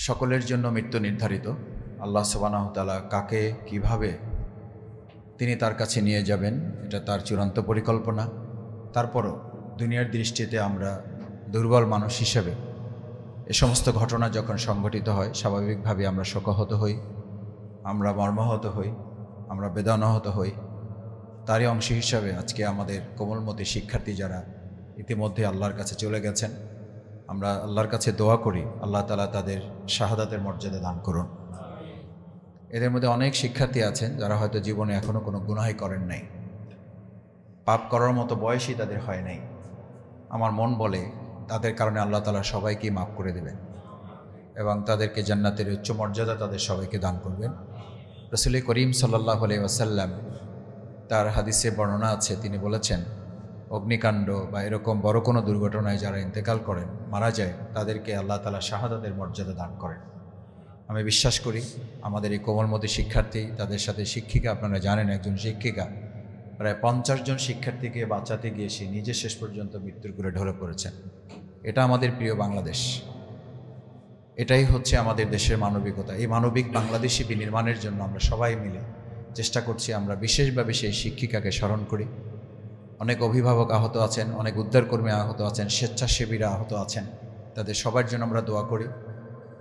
সকলের জন্য মৃত্যু নির্ধারিত। আল্লাহ সুবহানাহু ওয়া তাআলা কাকে কিভাবে তিনি তার কাছে নিয়ে যাবেন এটা তার চূড়ান্ত পরিকল্পনা। তারপরও দুনিয়ার দৃষ্টিতে আমরা দুর্বল মানুষ হিসেবে এ সমস্ত ঘটনা যখন সংঘটিত হয় স্বাভাবিকভাবে আমরা শোকাহত হই, আমরা মর্মাহত হই, আমরা বেদনাহত হই। তারই অংশ হিসাবে আজকে আমাদের কোমলমতি শিক্ষার্থী যারা ইতিমধ্যে আল্লাহর কাছে চলে গেছেন, আমরা আল্লাহর কাছে দোয়া করি আল্লাহ তাআলা তাদের শাহাদাতের মর্যাদা দান করুন। এদের মধ্যে অনেক শিক্ষার্থী আছেন যারা হয়তো জীবনে এখনও কোনো গুনাহই করেন নাই, পাপ করার মতো বয়সই তাদের হয় নাই। আমার মন বলে তাদের কারণে আল্লাহ তাআলা সবাইকেই মাফ করে দেবেন এবং তাদেরকে জান্নাতের উচ্চ মর্যাদা তাদের সবাইকে দান করবেন। রাসূল করিম সাল্লাল্লাহু আলাইহি ওয়াসাল্লাম তার হাদিসে বর্ণনা আছে, তিনি বলেছেন অগ্নিকাণ্ড বা এরকম বড় কোনো দুর্ঘটনায় যারা ইন্তেকাল করেন, মারা যায়, তাদেরকে আল্লাহ তাআলা শাহাদাতের মর্যাদা দান করেন। আমি বিশ্বাস করি আমাদের এই কোমলমতি শিক্ষার্থী, তাদের সাথে শিক্ষিকা, আপনারা জানেন একজন শিক্ষিকা প্রায় 50 জন শিক্ষার্থীকে বাঁচাতে গিয়ে সে নিজে শেষ পর্যন্ত মৃত্যুর কোলে ঢলে পড়েছেন। এটা আমাদের প্রিয় বাংলাদেশ, এটাই হচ্ছে আমাদের দেশের মানবিকতা। এই মানবিক বাংলাদেশী বিনির্মাণের জন্য আমরা সবাই মিলে চেষ্টা করছি। আমরা বিশেষভাবে সেই শিক্ষিকাকে স্মরণ করি। অনেক অভিভাবক আহত আছেন, অনেক উদ্ধারকর্মী আহত আছেন, স্বেচ্ছাসেবীরা আহত আছেন, তাদের সবার জন্য আমরা দোয়া করি।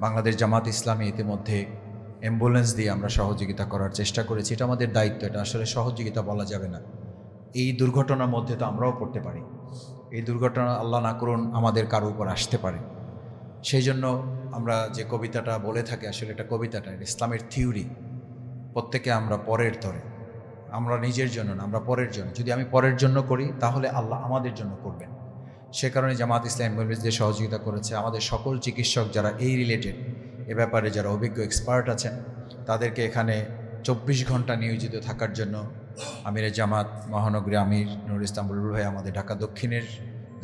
বাংলাদেশ জামাত ইসলামী ইতিমধ্যে অ্যাম্বুলেন্স দিয়ে আমরা সহযোগিতা করার চেষ্টা করেছি। এটা আমাদের দায়িত্ব, এটা আসলে সহযোগিতা বলা যাবে না। এই দুর্ঘটনার মধ্যে তো আমরাও পড়তে পারি, এই দুর্ঘটনা আল্লাহ না করুন আমাদের কারো উপর আসতে পারে। সেই জন্য আমরা যে কবিতাটা বলে থাকি, আসলে এটা কবিতাটা ইসলামের থিওরি। প্রত্যেকে আমরা পরের তরে, আমরা নিজের জন্য না, আমরা পরের জন্য। যদি আমি পরের জন্য করি তাহলে আল্লাহ আমাদের জন্য করবেন। সে কারণে জামাত ইসলাম অ্যাম্বুলেন্স দিয়ে সহযোগিতা করেছে। আমাদের সকল চিকিৎসক যারা এই রিলেটেড, এ ব্যাপারে যারা অভিজ্ঞ এক্সপার্ট আছেন, তাদেরকে এখানে 24 ঘন্টা নিয়োজিত থাকার জন্য আমিরে জামাত মহানগরী আমির নুরুল ইসলাম বুলবুল ভাই, আমাদের ঢাকা দক্ষিণের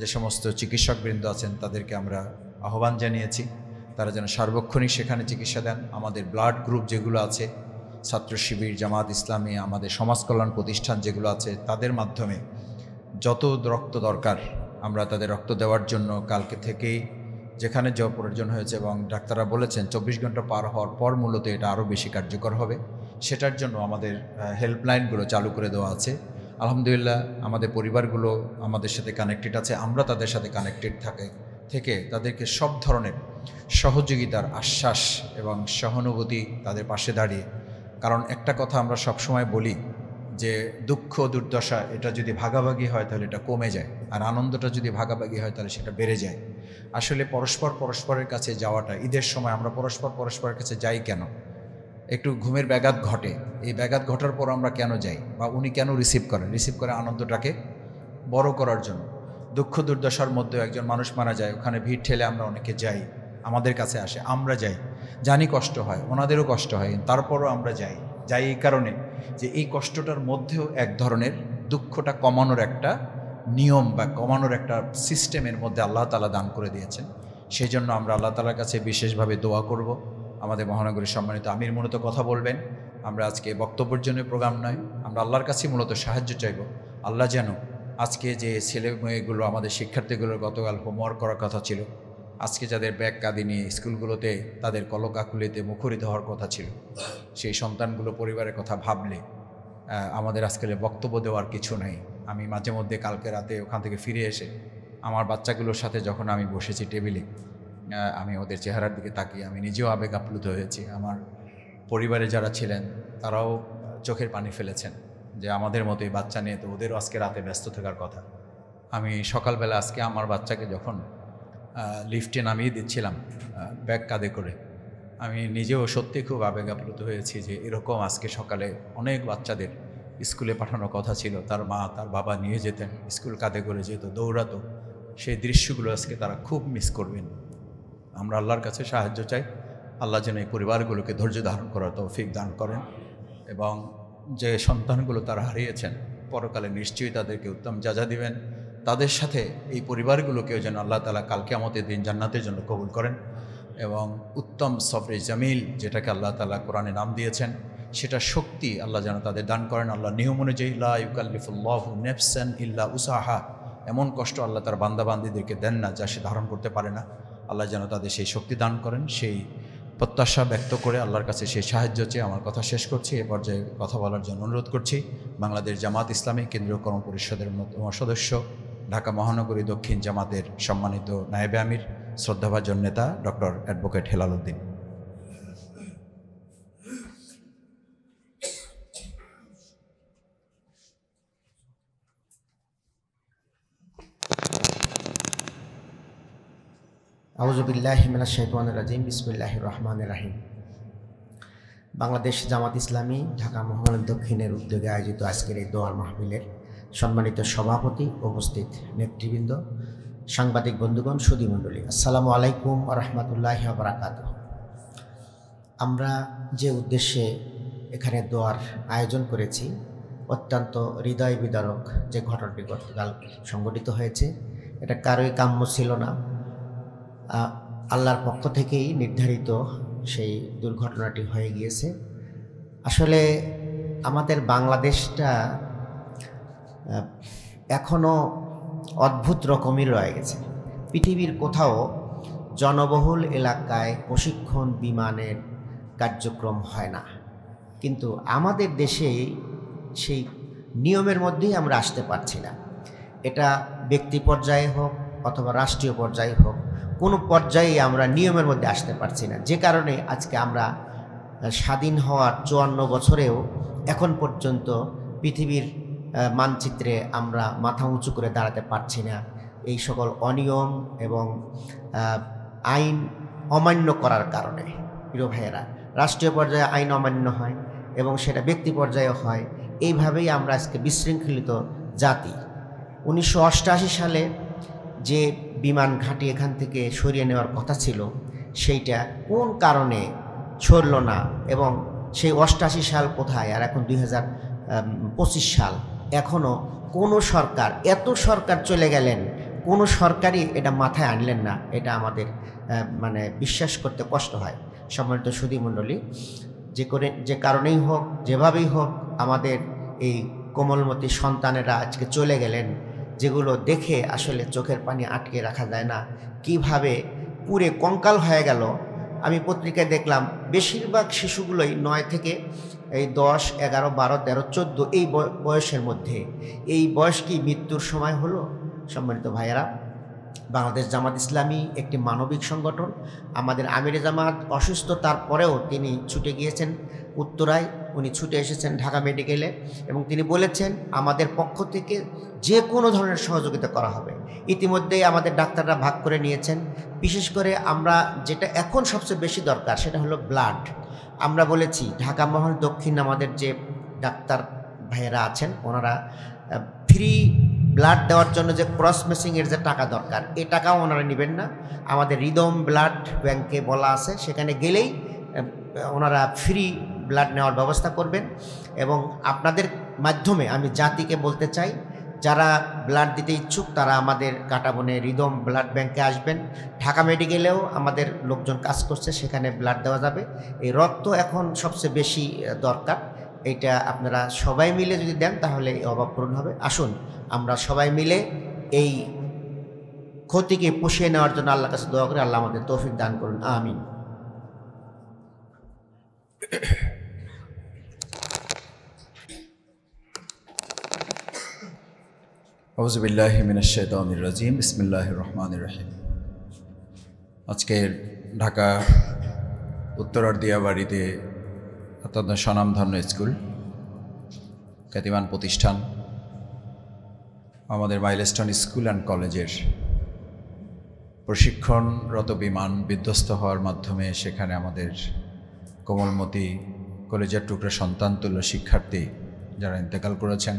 যে সমস্ত চিকিৎসকবৃন্দ আছেন তাদেরকে আমরা আহ্বান জানিয়েছি তারা যেন সার্বক্ষণিক সেখানে চিকিৎসা দেন। আমাদের ব্লাড গ্রুপ যেগুলো আছে, ছাত্র শিবির, জামাত ইসলামী, আমাদের সমাজ কল্যাণ প্রতিষ্ঠান যেগুলো আছে, তাদের মাধ্যমে যত রক্ত দরকার আমরা তাদের রক্ত দেওয়ার জন্য কালকে থেকেই যেখানে যা প্রয়োজন হয়েছে, এবং ডাক্তাররা বলেছেন 24 ঘন্টা পার হওয়ার পর মূলত এটা আরও বেশি কার্যকর হবে। সেটার জন্য আমাদের হেল্পলাইনগুলো চালু করে দেওয়া আছে। আলহামদুলিল্লাহ আমাদের পরিবারগুলো আমাদের সাথে কানেক্টেড আছে, আমরা তাদের সাথে কানেক্টেড থেকে তাদেরকে সব ধরনের সহযোগিতার আশ্বাস এবং সহানুভূতি তাদের পাশে দাঁড়িয়ে। কারণ একটা কথা আমরা সবসময় বলি যে দুঃখ দুর্দশা এটা যদি ভাগাভাগি হয় তাহলে এটা কমে যায়, আর আনন্দটা যদি ভাগাভাগি হয় তাহলে সেটা বেড়ে যায়। আসলে পরস্পরের কাছে যাওয়াটা, ঈদের সময় আমরা পরস্পরের কাছে যাই কেন? একটু ঘুমের ব্যাঘাত ঘটে, এই ব্যাঘাত ঘটার পর আমরা কেন যাই, বা উনি কেন রিসিভ করে আনন্দটাকে বড় করার জন্য। দুঃখ দুর্দশার মধ্যেও একজন মানুষ মারা যায়, ওখানে ভিড় ঠেলে আমরা অনেকে যাই, আমাদের কাছে আসে, আমরা যাই, জানি কষ্ট হয়, ওনাদেরও কষ্ট হয়, তারপরও আমরা যাই এই কারণে যে এই কষ্টটার মধ্যেও এক ধরনের দুঃখটা কমানোর একটা নিয়ম বা কমানোর একটা সিস্টেমের মধ্যে আল্লাহ তাআলা দান করে দিয়েছেন। সেই জন্য আমরা আল্লাহ তাআলার কাছে বিশেষভাবে দোয়া করব। আমাদের মহানগরীর সম্মানিত আমির মূলত কথা বলবেন। আমরা আজকে বক্তব্যের জন্য প্রোগ্রাম নয়, আমরা আল্লাহর কাছে মূলত সাহায্য চাইব। আল্লাহ যেন আজকে যে ছেলে মেয়েগুলো, আমাদের শিক্ষার্থীগুলোর গতকাল হোমওয়ার্ক করার কথা ছিল, আজকে যাদের ব্যাগ কাঁদি নিয়ে স্কুলগুলোতে তাদের কলকাকুলিতে মুখরিত হওয়ার কথা ছিল, সেই সন্তানগুলো পরিবারের কথা ভাবলে আমাদের আজকে বক্তব্য দেওয়ার কিছু নাই। আমি মাঝে মধ্যে কালকে রাতে ওখান থেকে ফিরে এসে আমার বাচ্চাগুলোর সাথে যখন আমি বসেছি টেবিলে, আমি ওদের চেহারার দিকে তাকিয়ে আমি নিজেও আবেগ আপ্লুত হয়েছি। আমার পরিবারে যারা ছিলেন তারাও চোখের পানি ফেলেছেন যে আমাদের মতোই বাচ্চা নিয়ে তো ওদেরও আজকে রাতে ব্যস্ত থাকার কথা। আমি সকালবেলা আজকে আমার বাচ্চাকে যখন লিফটে নামিয়ে দিচ্ছিলাম ব্যাগ কাঁধে করে, আমি নিজেও সত্যি খুব আবেগ আপ্লুত হয়েছি যে এরকম আজকে সকালে অনেক বাচ্চাদের স্কুলে পাঠানোর কথা ছিল, তার মা তার বাবা নিয়ে যেতেন, স্কুল কাঁধে করে যেত, দৌড়াতো, সেই দৃশ্যগুলো আজকে তারা খুব মিস করবেন। আমরা আল্লাহর কাছে সাহায্য চাই, আল্লাহ যেন এই পরিবারগুলোকে ধৈর্য ধারণ করার তৌফিক দান করেন, এবং যে সন্তানগুলো তারা হারিয়েছেন পরকালে নিশ্চয়ই তাদেরকে উত্তম যাজা দিবেন। তাদের সাথে এই পরিবারগুলোকেও যেন আল্লাহ তাআলা কাল কিয়ামতের দিন জান্নাতের জন্য কবুল করেন, এবং উত্তম সবরে জামিল যেটাকে আল্লাহ তাআলা কোরআনে নাম দিয়েছেন, সেটা শক্তি আল্লাহ যেন তাদের দান করেন। আল্লাহ নিয়ম অনুযায়ী লা ইউকাল্লিফুল্লাহু নাফসান ইল্লা উসাহা, এমন কষ্ট আল্লাহ তার বান্দাবান্দিদেরকে দেন না যা সে ধারণ করতে পারে না। আল্লাহ যেন তাদের সেই শক্তি দান করেন, সেই প্রত্যাশা ব্যক্ত করে আল্লাহর কাছে সেই সাহায্য চেয়ে আমার কথা শেষ করছি। এ পর্যায়ে কথা বলার জন্য অনুরোধ করছি বাংলাদেশ জামাত ইসলামী কেন্দ্রীয় কর্ম পরিষদের অন্যতম সদস্য, ঢাকা মহানগরী দক্ষিণ জামাতের সম্মানিত নায়েবে আমির, শ্রদ্ধাভাজন নেতা ডক্টর অ্যাডভোকেট হেলাল উদ্দিন। আউযু বিল্লাহি মিনাশ শাইতানির রাজিম। বিসমিল্লাহির রহমানির রহিম। বাংলাদেশ জামাত ইসলামী ঢাকা মহানগর দক্ষিণের উদ্যোগে আয়োজিত আজকের এই দোয়ার মাহফিলের সম্মানিত সভাপতি, উপস্থিত নেতৃবৃন্দ, সাংবাদিক বন্ধুগণ, সুধী মণ্ডলী, আসসালামু আলাইকুম ওয়া রাহমাতুল্লাহি ওয়া বারাকাতুহু। আমরা যে উদ্দেশ্যে এখানে দোয়ার আয়োজন করেছি, অত্যন্ত হৃদয় বিদারক যে ঘটনাটি গতকাল সংঘটিত হয়েছে, এটা কারোই কাম্য ছিল না। আল্লাহর পক্ষ থেকেই নির্ধারিত সেই দুর্ঘটনাটি হয়ে গিয়েছে। আসলে আমাদের বাংলাদেশটা এখনও অদ্ভুত রকমই রয়ে গেছে। পৃথিবীর কোথাও জনবহুল এলাকায় প্রশিক্ষণ বিমানের কার্যক্রম হয় না, কিন্তু আমাদের দেশে সেই নিয়মের মধ্যেই আমরা আসতে পারছি না। এটা ব্যক্তি পর্যায়ে হোক অথবা রাষ্ট্রীয় পর্যায়ে হোক, কোনো পর্যায়ে আমরা নিয়মের মধ্যে আসতে পারছি না, যে কারণে আজকে আমরা স্বাধীন হওয়ার 54 বছরেও এখন পর্যন্ত পৃথিবীর মানচিত্রে আমরা মাথা উঁচু করে দাঁড়াতে পারছি না। এই সকল অনিয়ম এবং আইন অমান্য করার কারণে প্রিয় ভাইয়েরা, রাষ্ট্রীয় পর্যায়ে আইন অমান্য হয় এবং সেটা ব্যক্তি পর্যায়ে হয়। এইভাবেই আমরা আজকে বিশৃঙ্খলিত জাতি। 1988 সালে যে বিমান ঘাঁটি এখান থেকে সরিয়ে নেওয়ার কথা ছিল, সেইটা কোন কারণে সরল না, এবং সেই 88 সাল কোথায়, আর এখন 2025 সাল, এখনও কোনো সরকার, এত সরকার চলে গেলেন, কোনো সরকারই এটা মাথায় আনলেন না। এটা আমাদের বিশ্বাস করতে কষ্ট হয়। সম্মানিত সুধী মণ্ডলী, যে কারণেই হোক, যেভাবেই হোক, আমাদের এই কোমলমতি সন্তানেরা আজকে চলে গেলেন, যেগুলো দেখে আসলে চোখের পানি আটকে রাখা যায় না। কিভাবে পুরে কঙ্কাল হয়ে গেল। আমি পত্রিকায় দেখলাম বেশিরভাগ শিশুগুলোই 9 থেকে 10, 11, 12, 13, 14 এই বয়সের মধ্যে। এই বয়স কি মৃত্যুর সময় হলো? সম্মানিত ভাইয়েরা, বাংলাদেশ জামাত ইসলামী একটি মানবিক সংগঠন। আমাদের আমিরে জামাত অসুস্থ, তারপরেও তিনি ছুটে গিয়েছেন উত্তরায়, উনি ছুটে এসেছেন ঢাকা মেডিকেলে, এবং তিনি বলেছেন আমাদের পক্ষ থেকে যে কোনো ধরনের সহযোগিতা করা হবে। ইতিমধ্যেই আমাদের ডাক্তাররা ভাগ করে নিয়েছেন। বিশেষ করে আমরা যেটা এখন সবচেয়ে বেশি দরকার, সেটা হলো ব্লাড। আমরা বলেছি ঢাকা মহানগর দক্ষিণ আমাদের যে ডাক্তার ভাইয়েরা আছেন, ওনারা ফ্রি ব্লাড দেওয়ার জন্য যে ক্রস ম্যাচিংয়ের যে টাকা দরকার, এই টাকাও ওনারা নেবেন না। আমাদের রিদম ব্লাড ব্যাংকে বলা আছে, সেখানে গেলেই ওনারা ফ্রি ব্লাড নেওয়ার ব্যবস্থা করবেন। এবং আপনাদের মাধ্যমে আমি জাতিকে বলতে চাই, যারা ব্লাড দিতে ইচ্ছুক তারা আমাদের কাটাবনে রিদম ব্লাড ব্যাংকে আসবেন। ঢাকা মেডিকেলেও আমাদের লোকজন কাজ করছে, সেখানে ব্লাড দেওয়া যাবে। এই রক্ত এখন সবচেয়ে বেশি দরকার। এইটা আপনারা সবাই মিলে যদি দেন তাহলে এই অভাব পূরণ হবে। আসুন আমরা সবাই মিলে এই ক্ষতিকে পুষিয়ে নেওয়ার জন্য আল্লাহর কাছে দোয়া করি। আল্লাহ আমাদের তৌফিক দান করুন, আমিন। আউযু বিল্লাহি মিনাশ শাইতানির রাজিম। বিসমিল্লাহির রহমানির রহিম। আজকের ঢাকা উত্তরার দিয়াবাড়িতে অত্যন্ত স্বনামধন্য স্কুল, খ্যাতিমান প্রতিষ্ঠান আমাদের মাইলস্টোন স্কুল অ্যান্ড কলেজের প্রশিক্ষণরত বিমান বিধ্বস্ত হওয়ার মাধ্যমে সেখানে আমাদের কোমলমতি কলেজের টুকরা সন্তানতুল্য শিক্ষার্থী যারা ইন্তেকাল করেছেন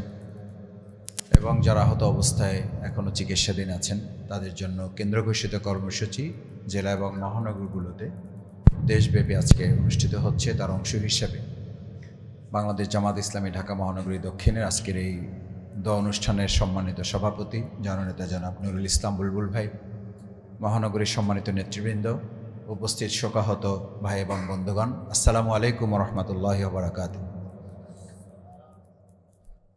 এবং যারা আহত অবস্থায় এখনও চিকিৎসাধীন আছেন, তাদের জন্য কেন্দ্র ঘোষিত কর্মসূচি জেলা এবং মহানগরগুলোতে দেশব্যাপী আজকে অনুষ্ঠিত হচ্ছে। তার অংশ হিসাবে বাংলাদেশ জামাত ইসলামী ঢাকা মহানগরী দক্ষিণের আজকের এই দোয়া অনুষ্ঠানের সম্মানিত সভাপতি জননেতা জনাব নুরুল ইসলাম বুলবুল ভাই, মহানগরীর সম্মানিত নেতৃবৃন্দ, উপস্থিত শোকাহত ভাই এবং বন্ধুগণ, আসসালামু আলাইকুম ওয়া রাহমাতুল্লাহি ওয়া বারাকাতুহু।